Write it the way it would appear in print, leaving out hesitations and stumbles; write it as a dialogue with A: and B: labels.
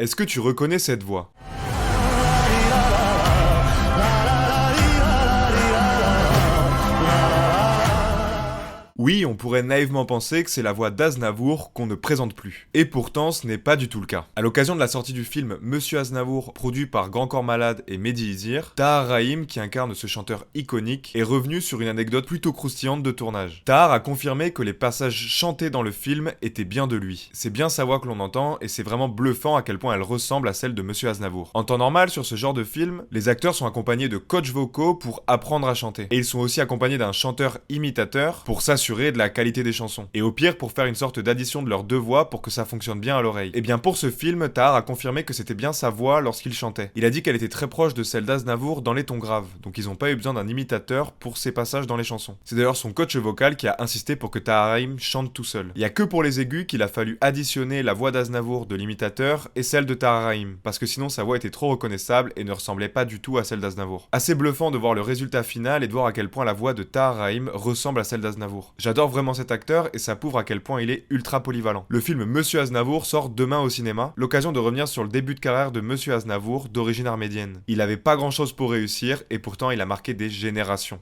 A: Est-ce que tu reconnais cette voix? Oui, on pourrait naïvement penser que c'est la voix d'Aznavour qu'on ne présente plus. Et pourtant, ce n'est pas du tout le cas. À l'occasion de la sortie du film Monsieur Aznavour, produit par Grand Corps Malade et Mehdi Izir, Tahar Rahim, qui incarne ce chanteur iconique, est revenu sur une anecdote plutôt croustillante de tournage. Tahar a confirmé que les passages chantés dans le film étaient bien de lui. C'est bien sa voix que l'on entend, et c'est vraiment bluffant à quel point elle ressemble à celle de Monsieur Aznavour. En temps normal, sur ce genre de film, les acteurs sont accompagnés de coachs vocaux pour apprendre à chanter. Et ils sont aussi accompagnés d'un chanteur imitateur pour s'assurer de la qualité des chansons. Et au pire, pour faire une sorte d'addition de leurs deux voix pour que ça fonctionne bien à l'oreille. Et bien pour ce film, Tahar a confirmé que c'était bien sa voix lorsqu'il chantait. Il a dit qu'elle était très proche de celle d'Aznavour dans les tons graves, donc ils n'ont pas eu besoin d'un imitateur pour ses passages dans les chansons. C'est d'ailleurs son coach vocal qui a insisté pour que Tahar Rahim chante tout seul. Il y a que pour les aigus qu'il a fallu additionner la voix d'Aznavour de l'imitateur et celle de Tahar Rahim, parce que sinon sa voix était trop reconnaissable et ne ressemblait pas du tout à celle d'Aznavour. Assez bluffant de voir le résultat final et de voir à quel point la voix de Tahar Rahim ressemble à celle d'Aznavour. J'adore vraiment cet acteur et ça prouve à quel point il est ultra polyvalent. Le film Monsieur Aznavour sort demain au cinéma, l'occasion de revenir sur le début de carrière de Monsieur Aznavour d'origine arménienne. Il avait pas grand chose pour réussir et pourtant il a marqué des générations.